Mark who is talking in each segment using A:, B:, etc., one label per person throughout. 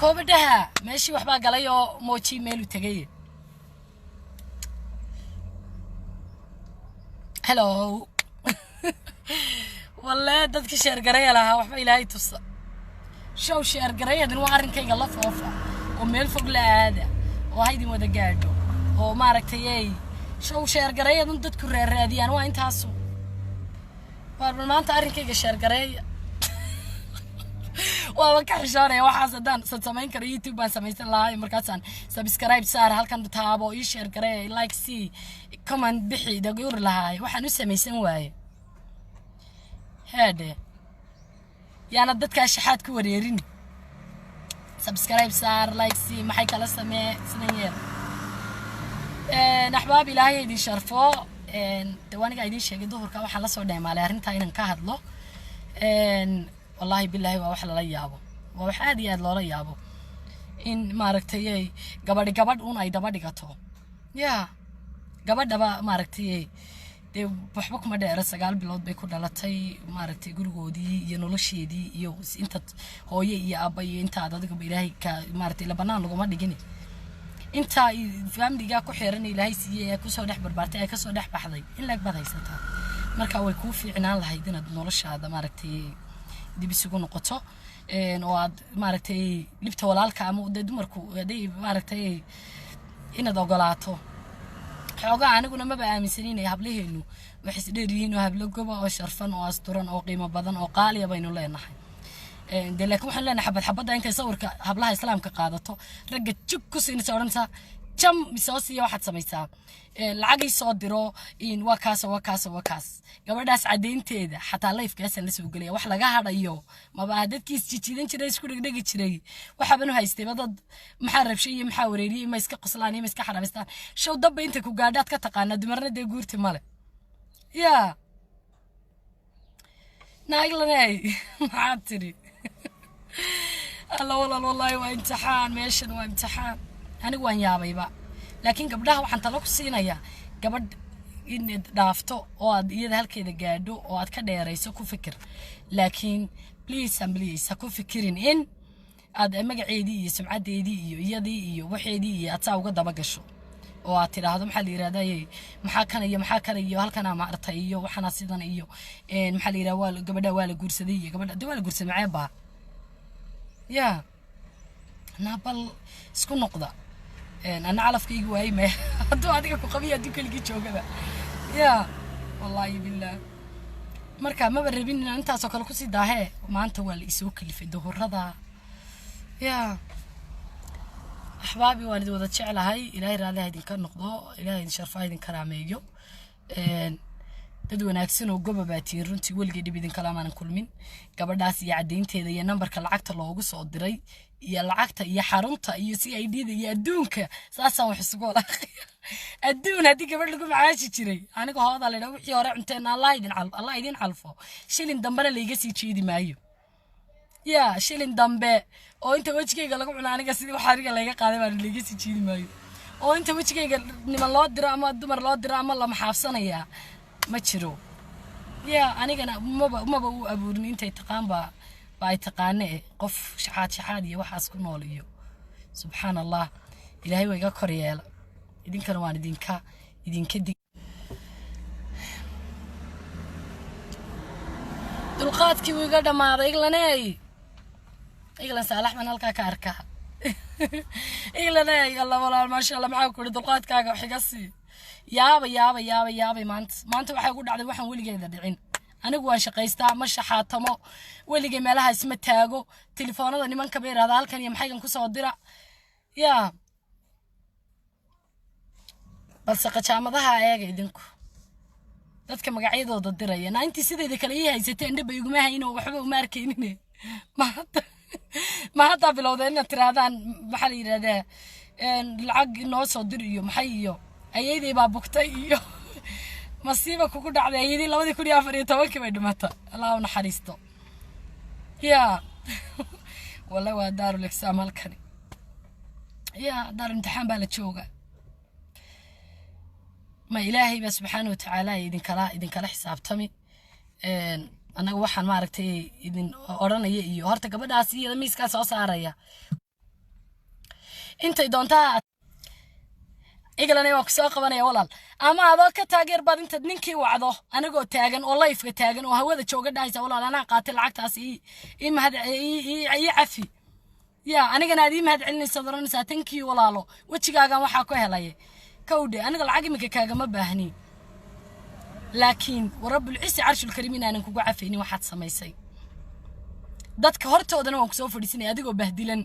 A: كوبدها ماشي وحبا قاليو موجي ميلو تغيي هلو والله دادك شير قرية لها وحبا إلهي تص شو شير قرية دنو عرنكيغا الله فوفا وميل فوق لهذا وهيدي مودا قاعدو وما ركتيي شو شير قرية دن دادكو راديان وين تاسو ما أنت عرنكيغا شير قرية waa ka xishoonay waxaas hadaan samayn karo YouTube baan samaysan lahaa markaasaan subscribe saar halkan taabo ii share gareey like see comment bixi daguur lahaa waxaan u samaysan waaye hade yaana dadka shaxaad ku wareerin subscribe saar like see maxay kala samee sinayeen naxbaab ilaahay idin sharfo dawaniga idin sheegay duhurka waxaan la soo dheemaalay arinta inaan ka hadlo والله بالله وwax la yaabo wax aad iyo aad loo la yaabo in maaragtay gabadh uun ay daba dhigato gabadhaba maaragtay waxba kuma dheer 9 bilood bay ku dhalatay maaragtay gurigoodii iyo nolosheedii iyo inta hooyo iyo aabba iyo inta adiga ilaahay ka maaragtay la banaan laguma dhigin inta family-ga ku xiran ilaahay siiyay ku soo dhex barbaartay ay ka soo dhex baxday in laag badaysataa marka way ku fiicnaan lahayd inaad noloshaada maaragtay dib isugu noqoto oo aad maaragtay libta walaalka ama dumarku haday maaragtay inaad ogolaato xoogaa aniguna ma aaminsanin in hablaheenu wax isdheerihiin oo hablo goba oo sharfan oo asturan oo qiimo badan oo qaaliya baynu leenahay laakiin waxaan leenahay xabad intay sawirka hablaha islaamka qaadato ragga jug ku siinaysa oranaysa jam misoosiya waxaad samaysaa lacag soo diro in wakaas gabadhaas cadeynteeda xataa life-kaas la soo galay wax laga hadayo maba dadkiis jijidan jiray isku dhigdhigi jiray waxa banu haystay dad maxaa rabshay iyo maxaa wareeriyay ma iska qoslaan iyo iska xaraabistaan show dab inta ku gaadhaad ka taqaana dumarna de guurti male naaglanay maxaa tiri الله والله وامتحان ماشن وامتحان أنا وين يابيبا لكن قبلها وحن طلعوا سينايا قبل إن دافتو أو يد هالكذا قادو أو أتكلم يا رئيس أكو فكر لكن بليز أكو فكرين إن هذا أما قاعدي سمعة دي يدي وحيدي أتصاوق ده بقشو أو أترى هذا محل إرادة محاكنا هالكنا معرضي وحنا صيدنا محل إرادة قبل دوال جورسدية قبل دوال جورس معيبا نابل سكون نقطة أنا أعرف كي جواي ما هدو هذيك قوية دي كل جيت شو كذا والله بالله مركا ما بربين إن أنت أسوق كوسي ده وما أنت هو اللي يسوق اللي في الظهر هذا أحبابي والد وذا شعل هاي إلهي رالي هيدين كان نقطة إلهي شرفا هيدين كراميجو dad wanaagsan oo gobabaatay runtii waligeed bidin kalaamaan kulmin gabadhaas iyo cadeynteeda iyo numberka lacagta loogu soo diray iyo lacagta iyo xarunta iyo CID-da iyo adduunka saasaan wax isugu walaaqay adduun hadii gabadh lagu macaashi jiray aniga hooda leeyahay wixii hore cunteen Allah idin calfo shilin dambe la iga sii jeedi maayo shilin dambe oo inta wajigayga lagu cunaa aniga sidii wax ariga laga qaaday baan la iga sii jeedi maayo oo inta wajigayga niman loo diro ama dumar loo diro ama la maxaafsanaya ما تشرو أنا كنا ما بقول أبورني أنت تقام بايتقانة قف شحاد يوحى سكون وليو سبحان الله إلهي ويجا كريال يدين كروان يدين كدي دلقات كي ويجا دمار إغلى صالح من هالكا كاركا إغلى يلا والله ما شاء الله معاك كل دلقات كاكا وحقصي yaabay maanta waxa ugu dhacday waxaan waligeeda dhicin anigu waan shaqaystaa ma shaxaatamo walige meelaha isma taago telefoonada nimanka beerada halkan iyo maxaygan ku soo dira balse qajaamadaha eega idinku dadka magacyadooda diraya intii sideeda kale ii haysatay indhaba iguma hayno waxba uma arkeenine ma hadda bilowdeen tiraadaan waxa la yiraahdaa lacag noo soo dir iyo maxay iyo أيدي بابوكتي إيوه مصيبة كوكو دعوة أيدي لو دي كوريا فريق توكي بيدمتا الله ونحريستو والله ودار الإكسام هالكني دار امتحان بالتشوغا ما إلهي بس سبحانه وتعالى إذن كلا حساب تمي أنا وحن ما عرفتي إذن أورانا يهرت قبل أسير ميسكا صاريا intay doontaa igalana waa ku soo qabanaya walaal ama adoo ka taageer baad intaad ninkii wacdo anigoo taagan oo live-ka taagan oo hawada jooga dhahaysa walaal anaa qaatay lacagtaas ii mahad ii cafi yaa anigana aad ii mahad celinaysa doranaysaa thank you walaalo wejigaagan waxaa ku helay kawdhe aniga lacag imika kaagama baahni laakiin warabbul ciisi carshul kariim inaanan kugu cafaynin waxaad samaysay dadka hortoodana waan ku soo fadhiisanay adigoo bahdilan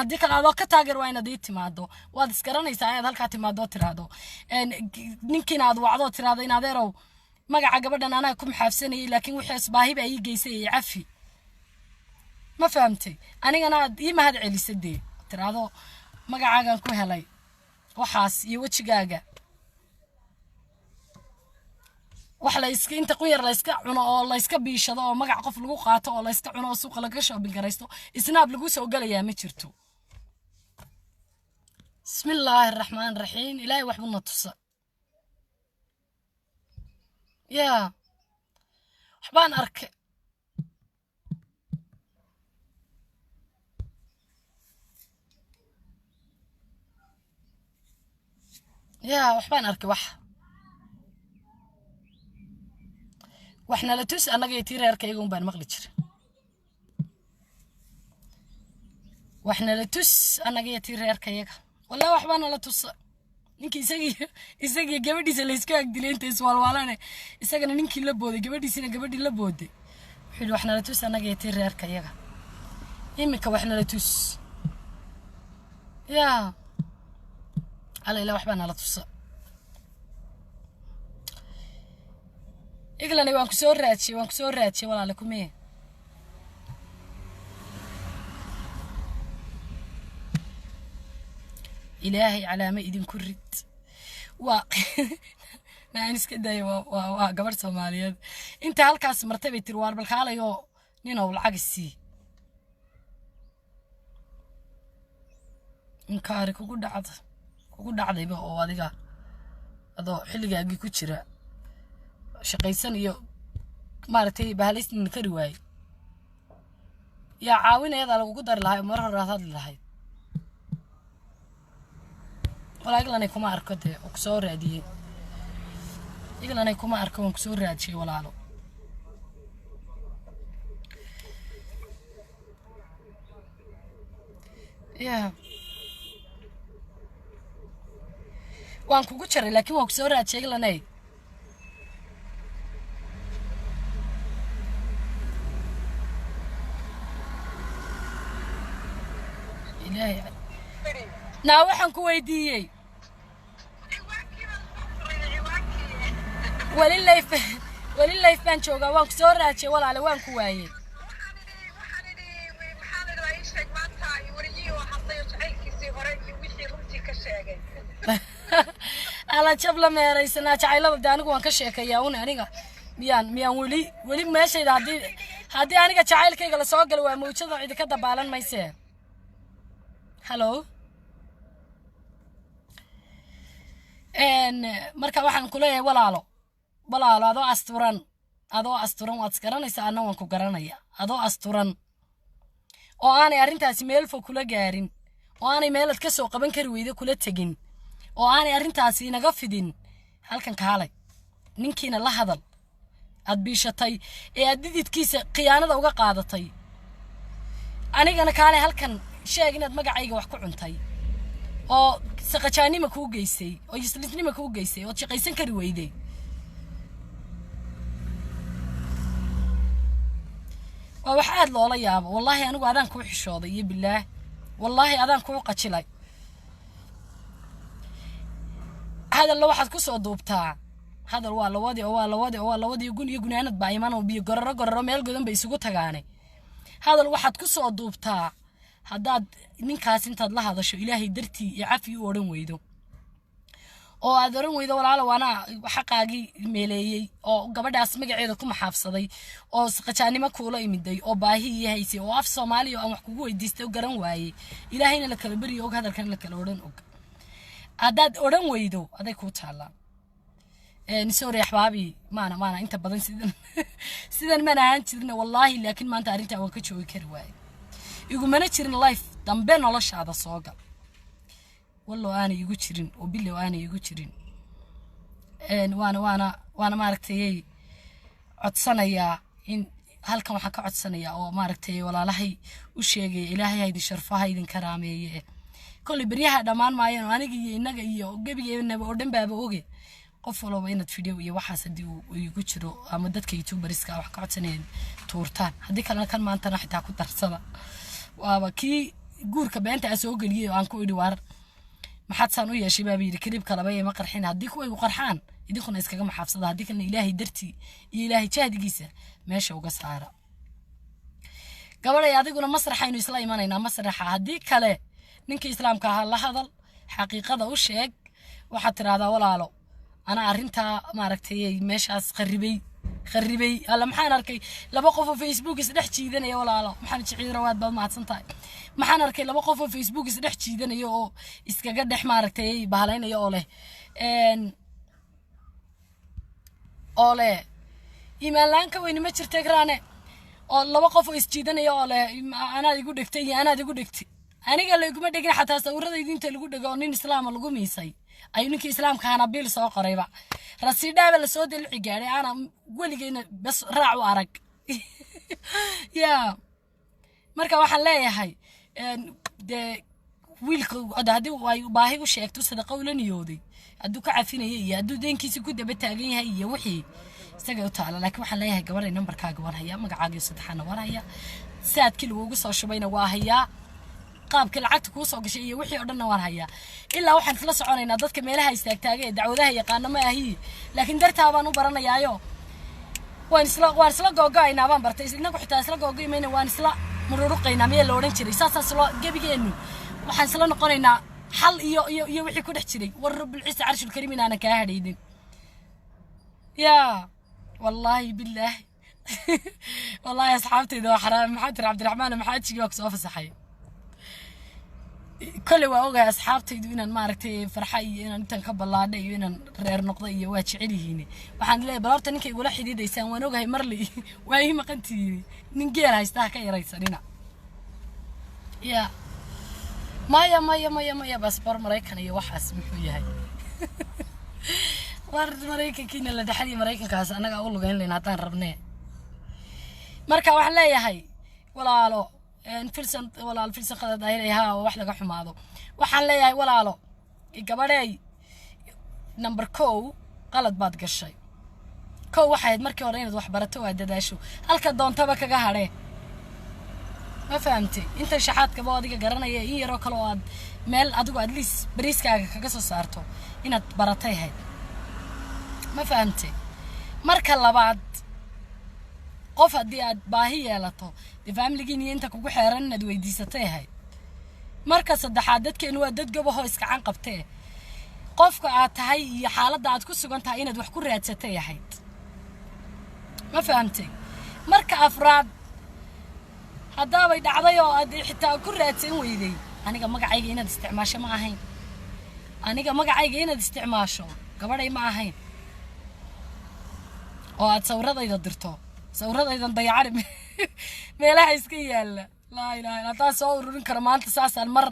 A: haddii kale adoo ka taageer waa inaad ii timaado waad isgaranaysaa ayaad halkaa timaado tiraahdo ninkiina aad wacdoo tiraahdo in adeerow magaca gabadhan anaa ku maxaafsanayay laakiin wixii asbaahiba ii geysay ee cafi ma fahamtay anigana aad ii mahad celisadee tiraahdo magacaagan ku helay waxaas iyo wejigaaga wax la iska inta quyar la iska cuno oo la iska biishado oo magac qof lagu qaato oo la iska cuno oo suuqa laga shopping garaysto isnaab lagu soo galayaa ma jirto bismillaahir rahmaanir rahiim ilaahay wax buu na tusa yaa waxbaan arkay waxna la tus anaga iyo tireerkayga baan maqli jiray waxna la tus anaga iyo tireerkayga wallahi waxbaan la tus ninkii isagii gabadhiisa la iska agdilay inta iswaalwaalane isagana ninkii la booday gabadhiisina gabadhii la booday wuxuu waxna la tus anaga iyo tireerkayga imika waxna la tus yaa على إلا وحبنا على تص إقلني وانكسور راتشي ولا لكم إيه إلهي على ما إذن كرت ناينس كده قبر سوماليات أنت هالكاس مرتبة تروار بالخالة يو نينو العكسي إنكارك وقول عض ugu dhacdayba oo adiga adoo xilligaagii ku jira shaqaysan iyo maartay bahalistin ka riwaay yaa caawinayada lagu dar lahay mar hore aad lahay walaagilanay kuma arko de oo ku soo raadiyay igilanay kuma arko oo ku soo raadiyay walaalo yaa waan kugu jaray laakiin waan ku soo raadiyay igilanay ilaahay naa waxaan ku weydiiyay wali life baan joogaa waan ku soo raadiyay walaalo waan ku waayay ala jabla meeraysana jacaylada daanigu waan ka sheekayaa aniga miyaan wali meeshayda hadii aniga jacaylkayga la soo gal waa mawjado cid ka dabaalan mayse hello marka waxaan ku leeyahay walaalo adoo asturan waad garanaysaa anna waan ku garanaya adoo asturan oo aanay arrintaasi meel fog kula gaarin oo aanay meelad ka soo qaban kari weydo kula tagin oo aanay arrintaasi inaga fidin halkan kaalay ninkiina la hadal aad biishatay ee aad dididkiisa khiyaanada uga qaadatay anigana kaalay halkan sheeg inaad magacayga wax ku cuntay oo saqajaanima kuu geysay oo islisnima kuu geysay oo shaqaysan kari weyday waa wax aad loola yaabo wallahi anigu adaan kuu xishooday iyo billaah wallahi adaan kuu qajilay هذا اللي واحد كسر دوبتها هذا الوادي يقول يقولانات بايمان وبيجرر ميل قدام بيسقطها يعني هذا الواحد كسر دوبتها هذا نكاس انت الله هذا شو إلهي درتي يعفي ورم ويدو أو أدرم ويدو ولا وأنا حقاقي ميلي أو قبل داس مجعيد كم حافظي أو سقطاني ما كولا يمدي أو باهي هيسي أو في صومالي أو محكوكو يديستو قرن واي إلهينا لك البري أو هذا كان لك الورن أو أداد أوران ويدو أداي كوتشالا نسوري أحبابي ما أنت بدن سيدن ما أنا هنشرنا والله لكن ما أنت أرنت أول كتشوي كرواي يقول ما نشرنا لايف dambe noloshaada soo gal wallo aan igu jirin oo bilow aan igu jirin waana maaragtay codsanaya in halkan waxa ka codsanaya oo maaragtay walaalahay u sheegay ilaahay haydi sharfaha idin karaameeye kulli bariyaha dhamaan maayeen aniga iyo inaga iyo gabigeena oo dhan baaba oge qof walba inaad video iyo waxaas hadii uu igu jiro ama dadka YouTuberiska wax ka codsanayeen tuurtaan hadii kale kan maanta xitaa ku darsada waaba kii guurka beenta soo galiyay aan ku idhi war maxaad saan u yeeshay baa yiri klib kala bay ma qarxin hadii kuwa igu qarxaan idinkuna iskaga maxaafsada hadii kan ilaahay dartii iyo ilaahay jahdigiisa meesha uga saara gabadhay adiguna masraxaynu isla imanayna masraxa hadii kale ninka islaamka ah la hadal xaqiiqada u sheeg waxa tiraahdaa walaalo ana arinta maaragtay meeshaas qarribay alla maxaan arkay laba qof oo Facebook is dhex jiidanaya walaalo maxaan jiciid rawaad baad maadsantahay maxaan arkay laba qof oo Facebook is dhex jiidanaya oo iskaga dhex maaragtay bahalaynaya oo leh iimaanka weyn ma jirtay graane oo laba qof oo is jiidanaya oo leh ana igu dhigtay aniga la iguma dhigin xataa sawirada inta lagu dhigo nin islaam lagu miisay ay ninkii islaamka hana bil soo qorayba rasiidaba la soo dilci gaaray ana waligeena bas raac u arag ya marka waxaan leeyahay de wiilka hadii way baahi u sheegto sida qowlaniyooday haduu ka cafinayay iyo haduu deenkiisa ku daba taagan yahay iyo wixii isaga u taala laakiin waxaan leeyahay gabadhay numberkaaga waan hayaa magacaaga saddexana waan hayaa saadkii lagu soo shubayna waa hayaa qaabka lacagta ku soo gashay iyo wixii oo dhan waan hayaa ilaa waxaan isla soconaynaa dadka meelaha istaagtaagay dacwadaha yaqaan ma ahi laakiin dartaa baan u baranayaayo waan isla googaynaa baan bartay inagu xitaa isla googaynaa waan isla mururuqaynaa meel la oran jiray saas loo gabigeenu waxaan isla noqonaynaa xal iyo wixii ku dhex jiray war rabbul ciisa arshul kariim inaana ka hadheydin ya wallahi billahi wallahi asxaabtayda waa xaraam maxamed cabdiraxmaan maxamed jigi waa soo fasaxay كل واوجه أصحابتي دوينا ماركتي فرحي إن أنت كبلادة يوينا رير نقطة يواجه عليه وحن لا برارت إنك يقول حدي ده يسوي ونوجه مرلي وهي ما كنتي نجيرها يستحق يا رئيس لنا يا مايا بس بر مريكان يوحس محوي هاي ورد مريكان كنا اللي دحلي مريكان كاس أنا أقول له جاين لنا تان ربنا مركا وحلا يا هاي ولا لا الفلسن ولا الفلسن قد دايرها wax laga xumaado waxaan leeyahay walaalo gabadhay number 2 qalad baad gashay waxaad markii hore inaad wax barato waa dadaasho halka doontaba kaga hadhe ma fahamtay inta shaxaadka boodiga garanaya in yaro kale oo aad meel adigu at least bariiskaaga kaga soo saarto inaad baratay hay ma fahamtay marka labaad qof hadii aad baahi yeelato family-giina inta kugu xeeran inaad weydiisatay hay marka saddexaad dadkeenu waa dad gabaho iska can qabtee qofka aad tahay iyo xaaladda aad ku sugan tahay inaad wax ku raadsatay ahayd ma fahamtay marka afraad hadaba ay dhacday oo aad xitaa ku raadsan weyday aniga magacayga inaad isticmaasho ma ahayn gabadhay ma ahayn oo aad sawradayda dirto sawradaydan dayacari meelaha iska yaala la ilaaha illa taa soo ururin kara maanta saasaan mar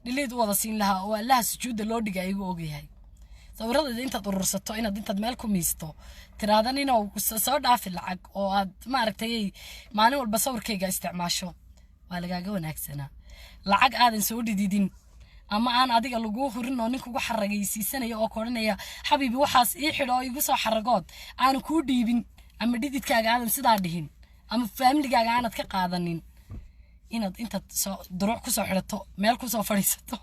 A: dhiliid wada siin lahaa oo Allah sujuuda loo dhigay igu ogyahay sawradayda intaad urursato inaad intaad meel ku miisto tiraadan inuu soo dhaafi lacag oo aad maaragtay maalin walba sawirkayga isticmaasho waa lagaaga wanaagsanaa lacag aadan soo dhididin ama aan adiga lagu hurin oo ninkugu xaragaysiisanayo oo koranaya xabiibi waxaas ii xidho igu soo xaragood aan ku dhiibin ama dhididkaaga aadan sidaa dhihin ama family-gaaga aanad ka qaadanin inaad intaad soo duruuc ku soo xidhato meel ku soo fadhiisato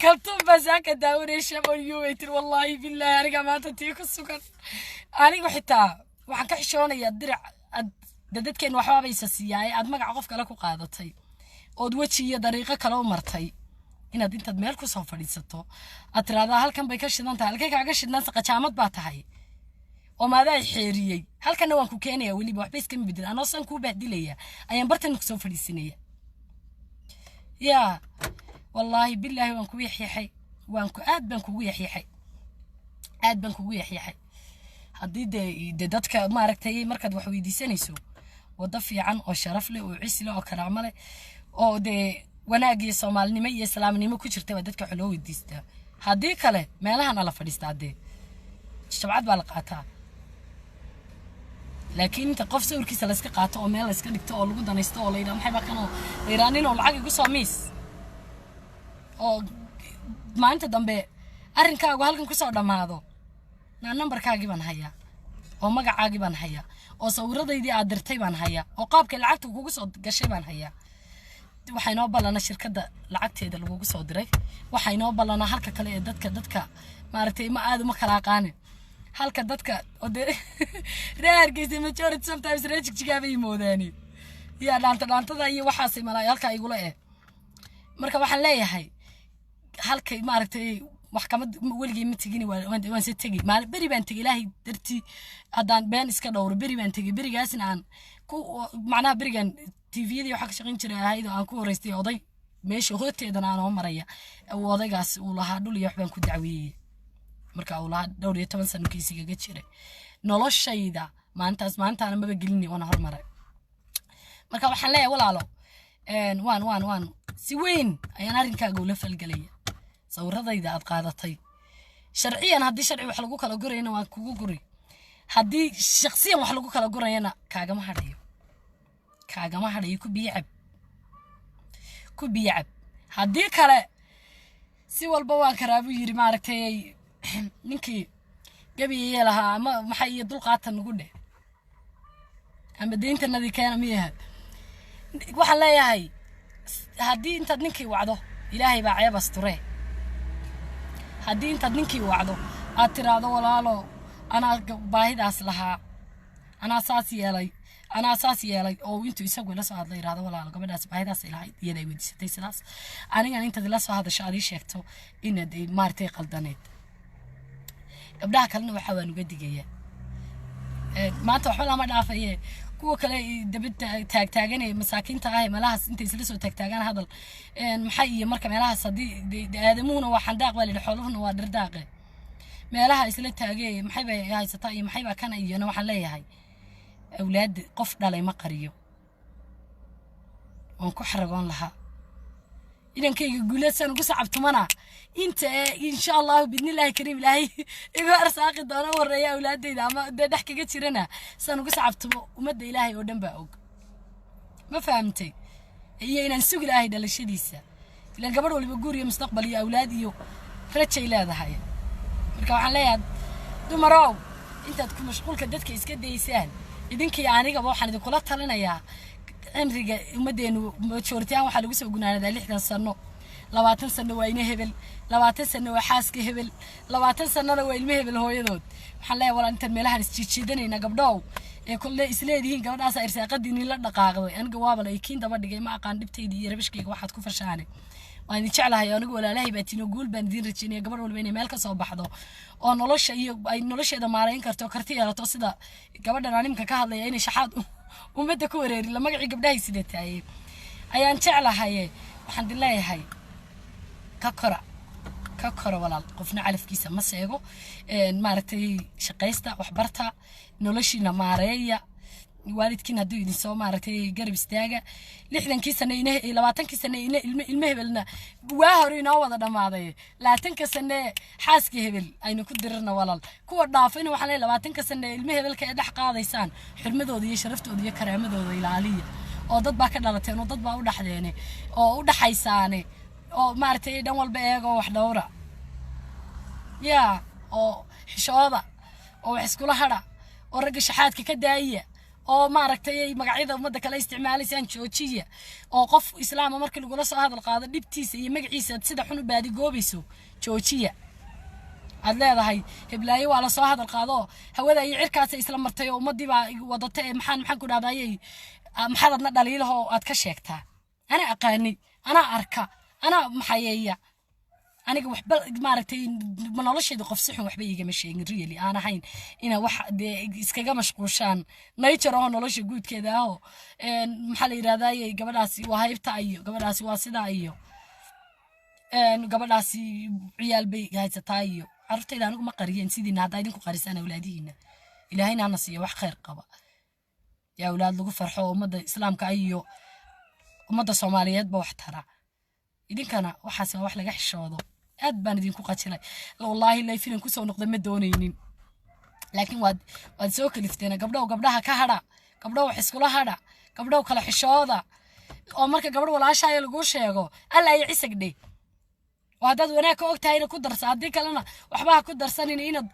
A: kaltuun basaaka daawanaysa oo yuwaytir wallahi billahi aniga maanta tii ku sugan anigu xitaa waxaan ka xishoonayaa dirac dadkeen waxba baysa siiyay aad magac qof kale ku qaadatay ood waji iyo dariiqo kale u martay inaad intaad meel ku soo fadhiisato aad tiraahdaa halkan bay ka shidan tahay halkay kaaga shidnaan qajaamad baa tahay oo maadaa xeeriyay halkan waan ku keenayaa waliba waxba iska midid anoo san ku bahdilaya ayaan bartan ku soo fadhiisinaya ya wallahi billahi waan ku yaxyaxay aad baan kugu yaxyaxay hadii de dadka maaragtay markaad wax weydiisanayso wada fiican oo sharaf leh oo ciis leh oo karaamo leh oo de wanaag iyo Soomaalinimo iyo islaamnimo ku jirta waa dadka xuloo weydiistaa haddii kale meelahan la fadhiistaa de shabcad baa la qaataa laakiin inta qof sawirkiisa la iska qaato oo meel la iska dhigto oo lagu danaysto oo la yiraahdo maxay baa kana leeraanin oo lacag igu soo miis oo maanta dambe arrinkaagu halkan ku soo dhamaado numberkaagi baan hayaa oo magacaagi baan hayaa oo sawiradaydii aad dirtay baan hayaa oo qaabka lacagta kugu soo gashay baan hayaa waxay noo balana shirkadda lacagteeda lagu soo diray waxay noo balana halka kale ee dadka maartay ma aad uma kala aqaanin halka dadka oo reerkiisa majority sometimes reejigjigaaba yimoodani ya dhaantada iyo waxaasay halka igula marka waxaan leeyahay halka maartay maxkamad weligii ma tigini waan se tagi maal bari baan tagi ilaahay darti hadaan been iska dhowr bari baan tagi barigaasna aan ku macnaha barigan TV-yada waxa ka shaqeyn jiray ahayd aan ku horeystay oday meesha hooteedana aan oo maraya odaygaas uu lahaa dhul iyo wax baan ku dacweeyay marka uu lahaa 12 sano kiisiga jiray noloshayda maantaana maba gelini wana hormaray marka waxaan leeyahay walaalo waan si weyn ayaan arrinkaaga ula falgalaya sawirradayda aad qaadatay sharciyan haddii sharci wax lagu kala gurayna waan kugu guri haddii shakhsiyan wax lagu kala gurayna kaagama hadhayo ku biyacab haddii kale si walba waan karaabu yiri maaragtay ninkii gabiye lahaa ama maxay iyo dulqaatan ugu dheh ama deyntanadii keena miyaha waxaan leeyahay haddii intaad ninkii wacdo ilaahay baa ceeb asture haddii intaad ninkii wacdo aad tiraahdo walaalo anaa baahidaas lahaa anaa saas yeelay oo intuu isagu la soo hadlay yiraahdo walaalo gabadhaas baahidaas ilahay iyada weydiisatay sidaas aniga inta la soo hadasho aad ii sheegto inaad maartay qaldaneed gabdhaha kalena waxa waan uga digayaa maanta waxba lama dhaafayee kuwa kale dabada taagtaaganay masaakiinta ah meelahaas inta isla soo taagtaagan hadal maxay iyo marka meelahaas hadii aadamuhuna waa xandaaq wali xooluhuna waa dirdaaqe meelaha isla taagay maxay bay haysataa iyo maxay baa kana iyana waxaan leeyahay awlaad qof dhalay ma qariyo waan ku xaragoon lahaa idankayga guulaysan ugu sacabtumana inta insha Allah bidnillaahi kariim ilaahay iga arsaaqi doona wareeya awlaadayda ama dhex kaga jirana san ugu sacabtumo umada ilaahay oo dhan baa og ma fahamtay iyo inaan sugi ilaahay dhalashadiisa ilaan gabadh waliba guur iyo mustaqbal iyo awlaad iyo rajay leedahay marka waxaan leeyahay dumarow intaad ku mashquulka dadka iska daysaan idinkii aniga waxaan idin kula talinayaa cimriga umadeenu majority-aan waxa lagu soo gunaanadaa 60 sano 20 sano waa ina hebel 20 sano waa xaaska hebel 20 sanana waa ilmo hebel hooyadood waxaan leeyahay walaal inta meelahan isjiijiidanayna gabdhow ee kullee isleedihiin gabadhaas irsaaqadiin la dhaqaaqday aniga waaba la ikiin daba dhigay ma aqaan dhibtayda iyo rabashkayga waxaad ku farshaanay waan jeclahay anigu walaalahay baatino guul baan diin rajaynaya gabadh walba inay meel ka soo baxdo oo nolosha iyo ay nolosheeda maareyn karto karti yeelato sida gabadhan animka ka hadlaya inay shaxaad umada ku wareeri la magaci gabdhahay sidataay ayaan jeclahay waxaan dileeyahay ka kora walaal qofna calafkiisa ma seego maaragtay shaqaysta waxbarta noloshiina maareeya waalidkiin hadduu idin soo maaragtay garab istaaga 60 sano 20 sano ilmo hebelna waa hore inoo wada dhamaaday 20 sano xaaska hebel aynu ku dirna walaal kuwa dhaafayna waxaan leeyahay 20 sano ilmo hebelka ee dhex qaadaysaan xirmadooda iyo sharaftooda iyo karaamadooda ilaaliya oo dad baa ka dhalateen oo dad baa u dhaxdeene oo u dhaxaysaane oo maaragtay dhan walba eego wax dhowra oo xishooda oo wax iskula hada oo ragga shaxaadka ka daaya oo maaragtay magacyada umada kala isticmaalaysan joojiya oo qof islaam marka lagu la soo hadal qaado dibtiisa iyo magaciisa sida xun u baadi goobayso joojiya aad leedahay heblaayo waa la soo hadal qaado hawada iyo cirkaas isla martay oo umadii baa wadatay maxaan ku dhaadayay maxaadna dhaliilaho aad ka sheegtaa ana aqaani ana arka ana maxayeeya aniga waxba maaragtay nolosheedu qof si xun waxba igama sheegin really aan ahayn ina wax iskaga mashquushaan nature oo nolosha guudkeeda ah maxaa la yiraahdaa gabadhaasi waa haybta iyo gabadhaasi waa sida iyo gabadhaasi ciyaal bay haysataa iyo carruurtayda anigu ma qariyeen sidii hadda idinku qarisaan awlaadiina ilaahayna na siiyo wax khayr qaba يا أولاد لقوا فرحوا ومدى إسلام كأيو ومدى صوماليات بوحترا إذن كان وحاسة وحلقة حشوضو أدبان إذن كو قاتلي والله اللي فينا كوسا ونقدم الدونيين لكن واد سوك لفتينا قبلها كهرا قبلها حسكولا هرا قبلها كلا حشوضا oo marka gabadh walaashaay lagu sheego alla ay cisagdhay waa dad wanaag ka ogtahay ku darsa hadii kalena waxba ku darsanin inaad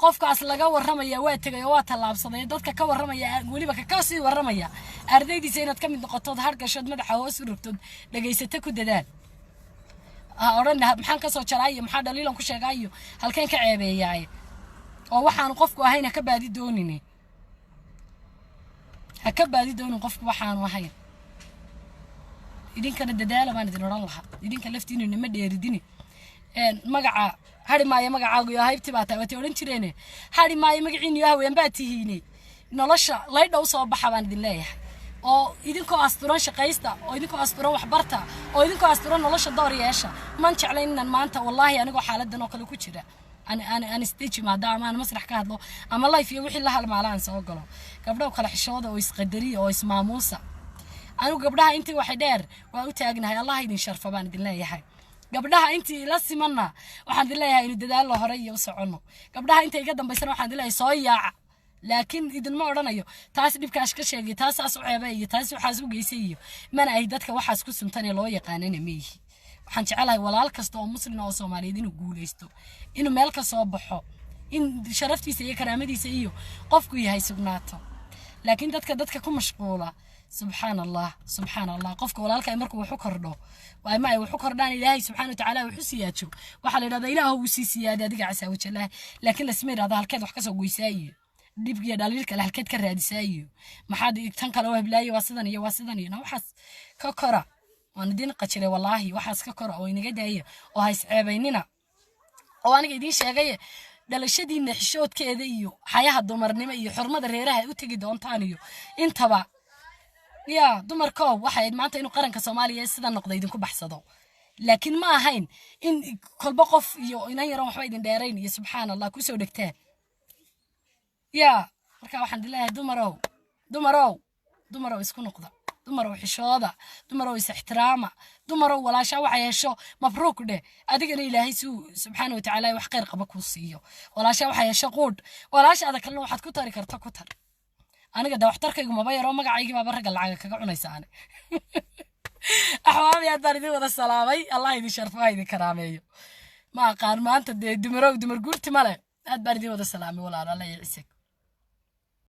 A: qofkaas laga waramaya waa tagay waa talaabsaday dadka ka waramaya waliba ka sii waramaya ardaydiisa inaad ka mid noqoto hargashad madaxa hoos u rugtod dhageysata ku dadaan oran maxaan ka soo jaray maxaa dhaliilan ku sheegayo halkeen ka ceebeeyay oo waxaan qofku ahayna ka baadi doonini ha ka baadi doonin qofku waxaan ahayn idin kana dadaala baan idin oran lahaa idinka laftiina nima dheeridini magaca hari maayo magacaagu yahay haybti baa taawatay oran jireene hari maayo magaciinu yahay ween baa tihiine nolosha laydhow soo baxa baan idin leeyahay oo idinkoo asturan shaqaysta oo idinkoo asturan waxbarta oo idinkoo asturan nolosha door yeesha man jeclaynan maanta wallahi anigoo xaaladan oo kale ku jira أنا استيجي مع دام أنا مسرح كهذا أما الله في وحي الله المعلان سأقوله قبله وكل حشوده ويسقدريه ويسمع موسى أنا قبلها أنت وحدير وأتاجنها الله يدين شرفه بان دين الله يحي قبلها أنت لسه منا وحد الله يهين الدلال الله هريه وسعنه قبلها أنت يقدم بيسنا وحد الله يصيع لكن إذا ما أردنا يو تاس بيبكاش كشيء تاس أسوعبي تاس وحاسوق يسيو من أيدتك وحاس كسم تاني لو يقانين ميه waxaan jecelahay walaal kasta oo muslim oo Soomaaliyeed inuu guuleysto inuu meel ka soo baxo in sharaftiisa iyo karaamadiisa iyo qofku yahay sugnaato laakiin dadka ku mashquula subhanallah qofka walaalka markuu wuxuu kordho waa ma ay wuxuu kordhaan ilaahay subhanahu wa ta'ala wuxuu siyaajo waxa la yiraahdaa ilaahu uu sii siyaada adiga casaa wajalaah laakiin la sameeyay halkeed wax ka soo goysaayo dibkiya dhaliilka la halkeed ka raadisaayo maxaad tan kale wablaayo waa sidan iyo waxaas ka kora وأنا دين قتلة والله وحاس ككرة أو إني جداية وهايس عبيننا أو أنا قاعدين شقية دلشدي نحشوت كذا يو حياة الدمر نما يو حرمة الريرة وتجي دون تانيو أنت بقى يا دمر كوب واحد معناته إنه قرن كصومالي يسدا نقضي يدنكو بحصده لكن ما هين إن كل بقف يو إن يروح واحد دايرين يا سبحان الله كوسو دكتور يا مركا واحد الله دمرو يسكن نقضة دمرو حشوده دمرو احترامه دمرو ولا شيء وحيشو مبروك ده اديقنا الهي سبحانه وتعالى wax qeyr qaba ku siiyo wala shay waxayasho qood wala shay adag kaloo waxaad ku tari karto ku tar aniga da waxtarkaygu ma bayro magacaygi baa raga lacag kaga cunaysaane ahwaabi aad bari wada salaamay allah idin sharfaa idin karaameeyo ma qaan maanta dumar guurti male aad bari wada salaamay walaal allah yiciisek